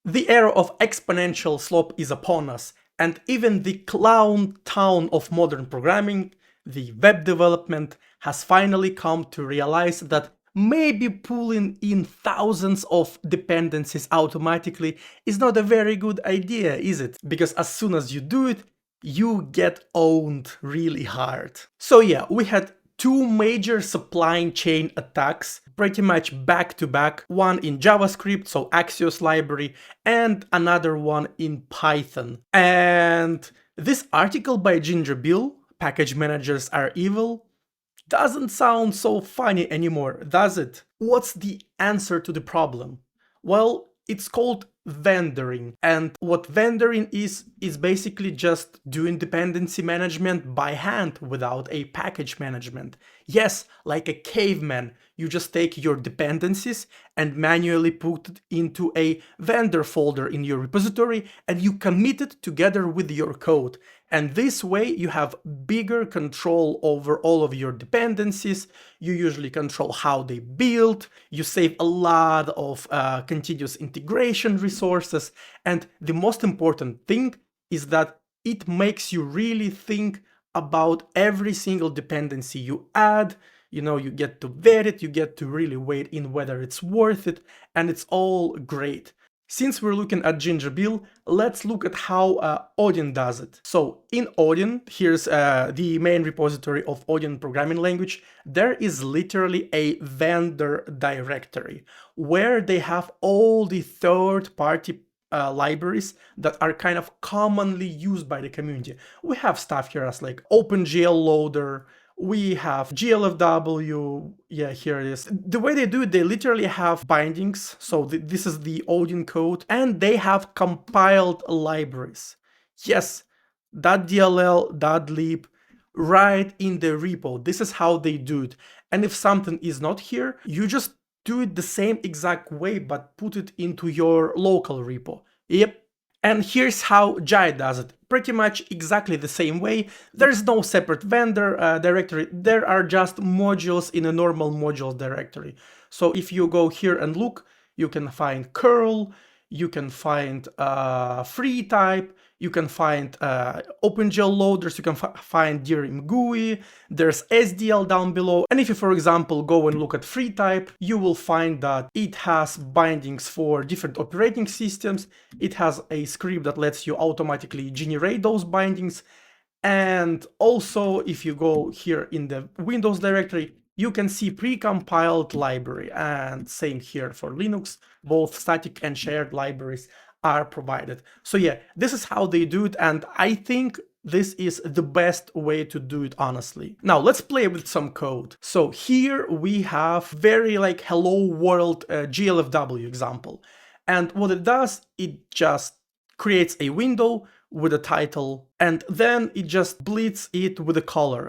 The era of exponential slop is upon us, and even the clown town of modern programming, the web development, has finally come to realize that maybe pulling in thousands of dependencies automatically is not a very good idea, is it? Because as soon as you do it, you get owned really hard. So yeah, we had two major supply chain attacks pretty much back to back, one in JavaScript, so Axios library, and another one in Python. And this article by Ginger Bill, Package Managers Are Evil, doesn't sound so funny anymore, does it? What's the answer to the problem? Well, it's called vendoring. And what vendoring is basically just doing dependency management by hand without a package management. Yes, like a caveman, you just take your dependencies and manually put it into a vendor folder in your repository and you commit it together with your code. And this way you have bigger control over all of your dependencies. You usually control how they build, you save a lot of continuous integration resources, and the most important thing is that it makes you really think about every single dependency you add. You know, you get to vet it, you get to really weigh in whether it's worth it, and it's all great. Since we're looking at Ginger Bill, let's look at how Odin does it. So in Odin, here's the main repository of Odin programming language. There is literally a vendor directory where they have all the third-party libraries that are kind of commonly used by the community. We have stuff here as like OpenGL loader, we have GLFW, yeah, here it is. The way they do it, they literally have bindings, so this is the Odin code, and they have compiled libraries. Yes, .dll, .lib, right in the repo. This is how they do it. And if something is not here, you just do it the same exact way, but put it into your local repo. Yep. And here's how Jai does it. Pretty much exactly the same way. There's no separate vendor directory. There are just modules in a normal modules directory. So if you go here and look, you can find curl, you can find free type, you can find OpenGL loaders, you can find DRM GUI, there's SDL down below. And if you, for example, go and look at free type, you will find that it has bindings for different operating systems. It has a script that lets you automatically generate those bindings. And also, if you go here in the Windows directory, you can see pre-compiled library, and same here for Linux, both static and shared libraries are provided. So yeah, this is how they do it, and I think this is the best way to do it, honestly. Now let's play with some code. So here we have very like hello world GLFW example. And what it does, it just creates a window with a title, and then it just bleeds it with a color,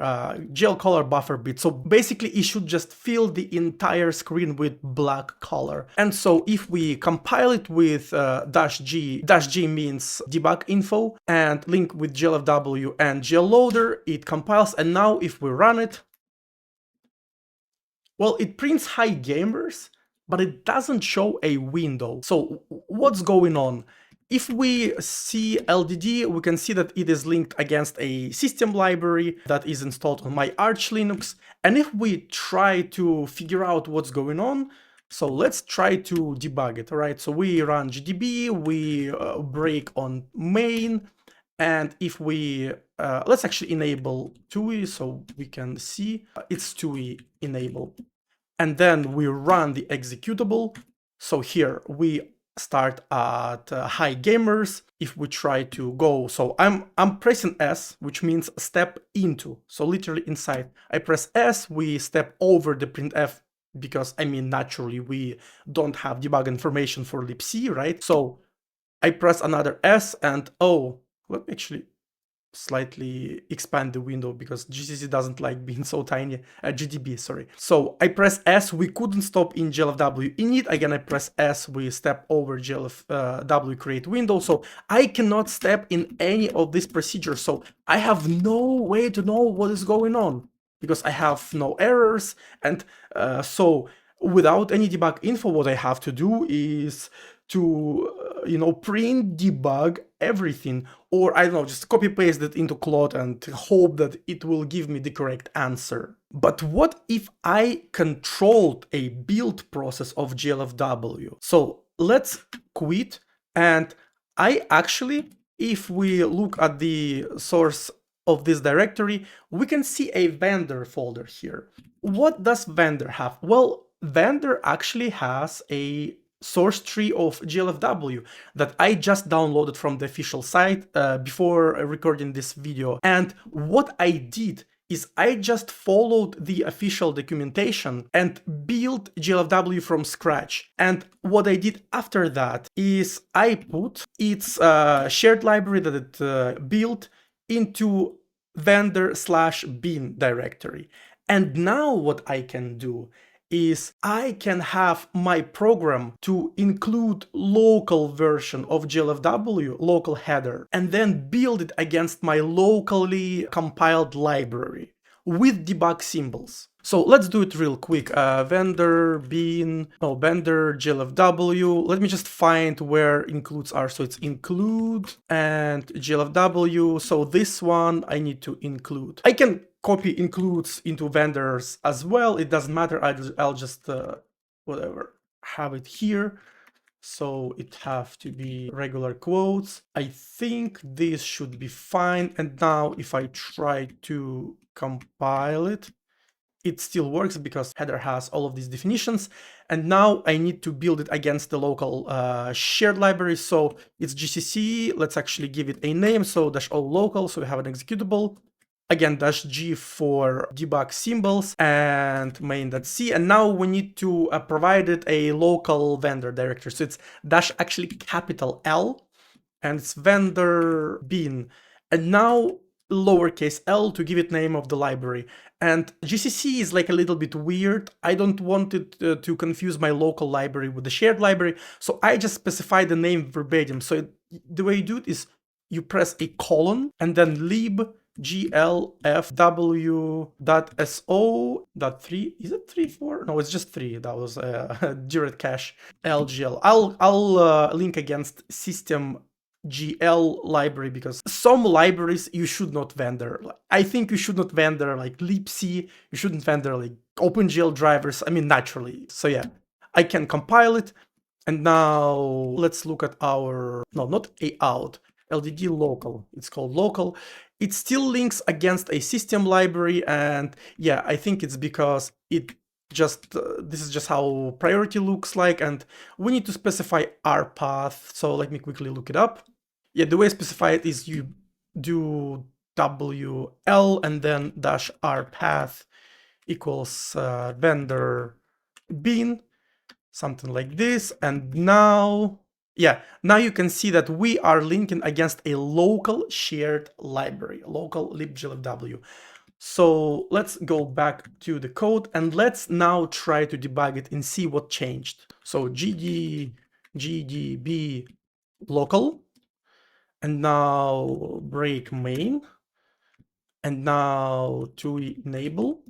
GL color buffer bit. So basically it should just fill the entire screen with black color. And so if we compile it with -g means debug info, and link with GLFW and GL loader, it compiles. And now if we run it, well, it prints hi gamers, but it doesn't show a window. So what's going on? If we see LDD, we can see that it is linked against a system library that is installed on my Arch Linux. And if we try to figure out what's going on, so let's try to debug it, right? So we run GDB, we break on main, and if we, let's actually enable TUI so we can see it's TUI enabled. And then we run the executable. So here we start at hi gamers. If we try to go, so I'm pressing S, which means step into, so literally inside. I press S, we step over the printf, because I mean naturally we don't have debug information for libc, right? So I press another S, and oh, let me actually slightly expand the window because GCC doesn't like being so tiny. GDB, sorry. So I press S, we couldn't stop in GLFW init. Again, I press S, we step over GLFW create window. So I cannot step in any of these procedures. So I have no way to know what is going on because I have no errors. And so without any debug info, what I have to do is to, print, debug everything, or I don't know, just copy paste it into Claude and hope that it will give me the correct answer. But what if I controlled a build process of GLFW? So let's quit, and I actually, if we look at the source of this directory, we can see a vendor folder here. What does vendor have? Well, vendor actually has a source tree of GLFW that I just downloaded from the official site before recording this video. And what I did is I just followed the official documentation and built GLFW from scratch. And what I did after that is I put its shared library that it built into vendor/bin directory. And now what I can do is I can have my program to include local version of GLFW, local header, and then build it against my locally compiled library with debug symbols. So let's do it real quick. Vendor GLFW. Let me just find where includes are. So it's include and GLFW. So this one I need to include. I can copy includes into vendors as well. It doesn't matter. I'll just whatever, have it here. So it have to be regular quotes. I think this should be fine. And now if I try to compile it, it still works because header has all of these definitions. And now I need to build it against the local shared library. So it's GCC. Let's actually give it a name. So -o local. So we have an executable. Again, -g for debug symbols and main.c. And now we need to provide it a local vendor directory. So it's actually capital L and it's vendor bin. And now lowercase l to give it name of the library. And GCC is like a little bit weird. I don't want it to confuse my local library with the shared library. So I just specify the name verbatim. So the way you do it is you press a colon and then lib glfw.so.3. Is it 3.4? No, it's just 3. That was direct cache lgl. I'll link against system GL library because some libraries you should not vendor. I think you should not vendor like libc. You shouldn't vendor like OpenGL drivers. I mean, naturally. So yeah, I can compile it. And now let's look at our, no, not a out, LDD local. It's called local. It still links against a system library. And yeah, I think it's because it just, this is just how priority looks like. And we need to specify our path. So let me quickly look it up. Yeah, the way I specify it is you do WL and then -r path equals vendor bin, something like this. And now, yeah, now you can see that we are linking against a local shared library, local libglfw. So let's go back to the code and let's now try to debug it and see what changed. So gdb local, and now break main, and now to enable,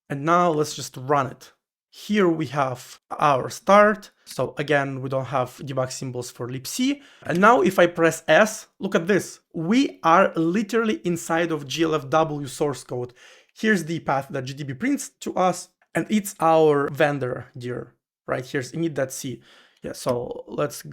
and now let's just run it. Here we have our start. So again, we don't have debug symbols for libc. And now if I press S, look at this. We are literally inside of GLFW source code. Here's the path that GDB prints to us, and it's our vendor dir, right? Here's init.c. Yeah, so let's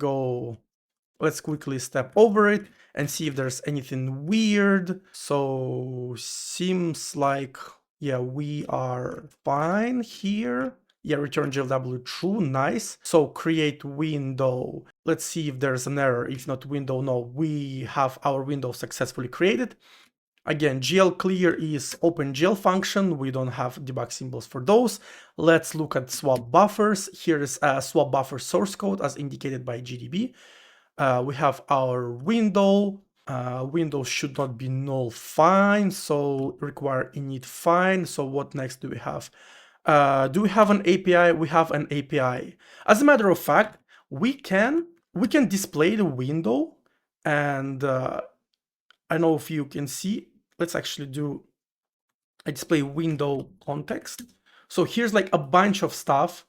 quickly step over it and see if there's anything weird. So seems like, yeah, we are fine here. Yeah, return GLW true, nice. So create window. Let's see if there's an error. If not window, no, we have our window successfully created. Again, GL clear is OpenGL function. We don't have debug symbols for those. Let's look at swap buffers. Here is a swap buffer source code as indicated by GDB. We have our window. Window should not be null fine, so require init fine. So what next do we have? Do we have an API? We have an API. As a matter of fact, we can display the window, and I don't know if you can see. Let's actually do a display window context. So here's like a bunch of stuff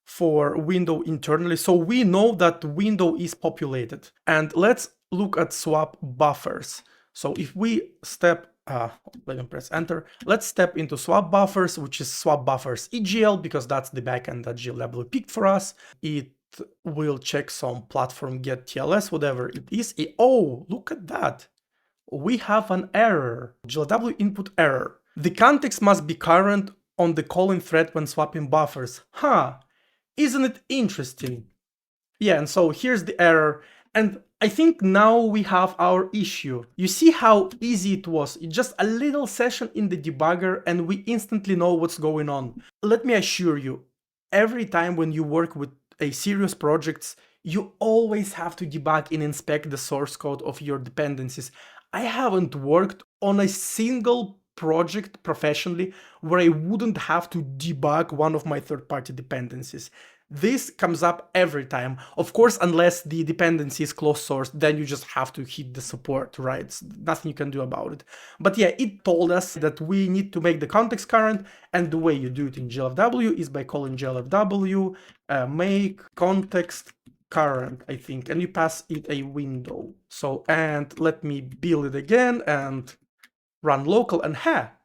for window internally. So we know that window is populated. And let's look at swap buffers. So if we step, let me press enter. Let's step into swap buffers, which is swap buffers EGL, because that's the backend that GLW picked for us. It will check some platform get TLS, whatever it is. Oh, look at that. We have an error, GLW input error. The context must be current on the calling thread when swapping buffers. Isn't it interesting? Yeah, and so here's the error. And I think now we have our issue. You see how easy it was? Just a little session in the debugger and we instantly know what's going on. Let me assure you, every time when you work with a serious projects, you always have to debug and inspect the source code of your dependencies. I haven't worked on a single project professionally where I wouldn't have to debug one of my third-party dependencies. This comes up every time. Of course, unless the dependency is closed source, then you just have to hit the support, right? It's nothing you can do about it. But yeah, it told us that we need to make the context current, and the way you do it in GLFW is by calling GLFW make context current, I think, and you pass it a window. So, and let me build it again and run local, and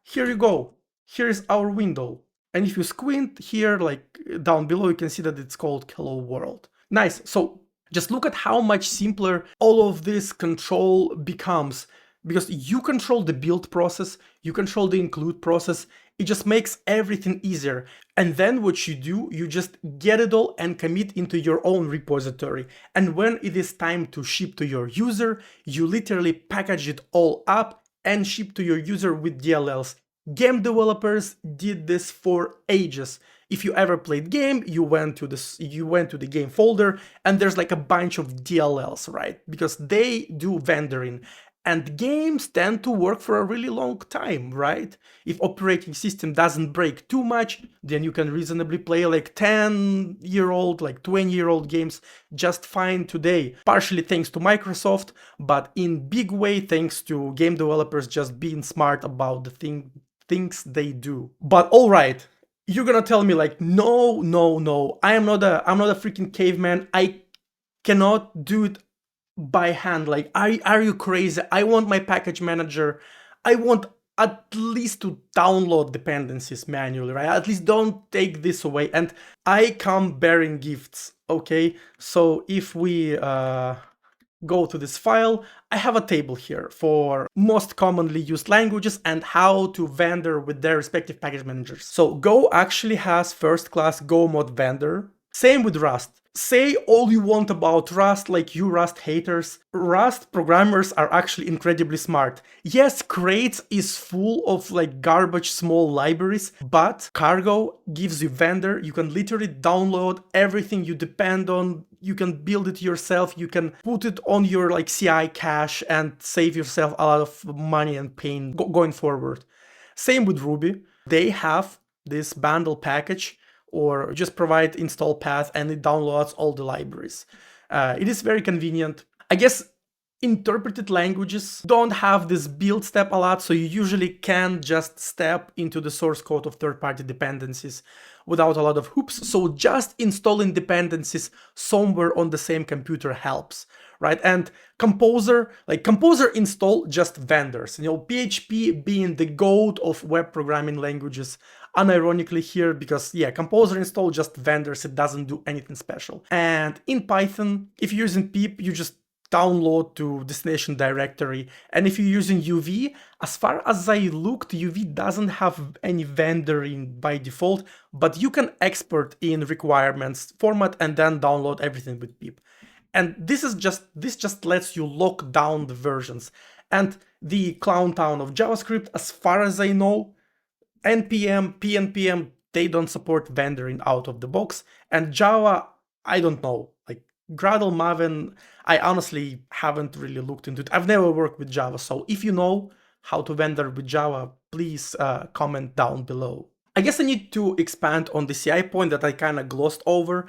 here you go. Here's our window. And if you squint here, like down below, you can see that it's called Hello World. Nice. So just look at how much simpler all of this control becomes, because you control the build process, you control the include process. It just makes everything easier. And then what you do, you just get it all and commit into your own repository. And when it is time to ship to your user, you literally package it all up and ship to your user with DLLs. Game developers did this for ages. If you ever played game, you went to the game folder and there's like a bunch of DLLs, right? Because they do vendoring. And games tend to work for a really long time, right? If operating system doesn't break too much, then you can reasonably play like 10-year-old, like 20-year-old games just fine today. Partially thanks to Microsoft, but in big way thanks to game developers just being smart about the things they do. But all right, you're gonna tell me like, no, I'm not a freaking caveman. I cannot do it by hand. Like, are you crazy? I want my package manager. I want at least to download dependencies manually, right? At least don't take this away. And I come bearing gifts, okay? So if we go to this file, I have a table here for most commonly used languages and how to vendor with their respective package managers. So Go actually has first class Go mod vendor. Same with Rust. Say all you want about Rust, like you Rust haters. Rust programmers are actually incredibly smart. Yes, crates is full of like garbage small libraries, but Cargo gives you vendor. You can literally download everything you depend on. You can build it yourself. You can put it on your like CI cache and save yourself a lot of money and pain going forward. Same with Ruby. They have this bundle package, or just provide install path and it downloads all the libraries. It is very convenient. I guess interpreted languages don't have this build step a lot, so you usually can just step into the source code of third-party dependencies without a lot of hoops. So just installing dependencies somewhere on the same computer helps, right? And Composer install just vendors. You know, PHP being the goat of web programming languages, unironically here, because yeah, Composer install just vendors, it doesn't do anything special. And in Python, if you're using pip, you just download to destination directory. And if you're using UV, as far as I looked, UV doesn't have any vendoring by default, but you can export in requirements format and then download everything with pip. And this just lets you lock down the versions. And the clown town of JavaScript, as far as I know, NPM, PNPM, they don't support vendoring out of the box. And Java, I don't know. Like Gradle, Maven, I honestly haven't really looked into it. I've never worked with Java, so if you know how to vendor with Java, please comment down below. I guess I need to expand on the CI point that I kind of glossed over.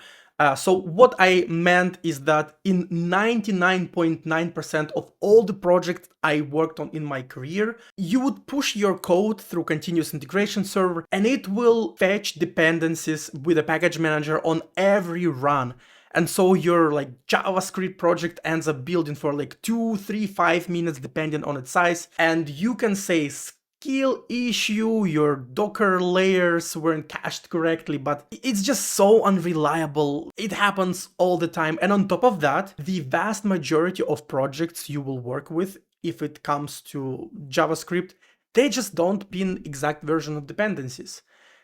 So what I meant is that in 99.9% of all the projects I worked on in my career, you would push your code through continuous integration server and it will fetch dependencies with a package manager on every run. And so your like JavaScript project ends up building for like 2, 3, 5 minutes depending on its size. And you can say skill issue, your Docker layers weren't cached correctly, but it's just so unreliable. It happens all the time. And on top of that, the vast majority of projects you will work with, if it comes to JavaScript, they just don't pin exact version of dependencies.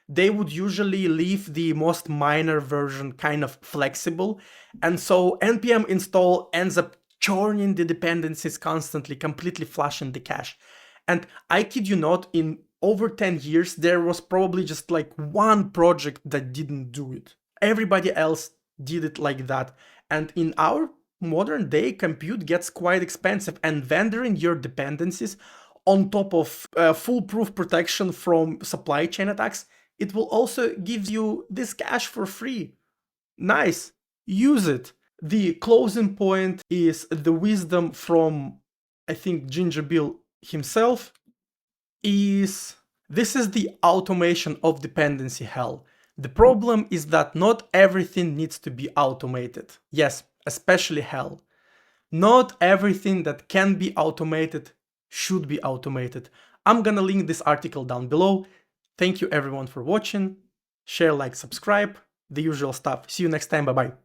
They would usually leave the most minor version kind of flexible. And so npm install ends up churning the dependencies constantly, completely flushing the cache. And I kid you not, in over 10 years, there was probably just like one project that didn't do it. Everybody else did it like that. And in our modern day, compute gets quite expensive, and vendoring your dependencies on top of foolproof protection from supply chain attacks, it will also give you this cache for free. Nice, use it. The closing point is the wisdom from, I think, Ginger Bill himself, is this is the automation of dependency hell. The problem is that not everything needs to be automated. Yes, especially hell. Not everything that can be automated should be automated. I'm gonna link this article down below. Thank you everyone for watching. Share, like, subscribe, the usual stuff. See you next time, bye bye.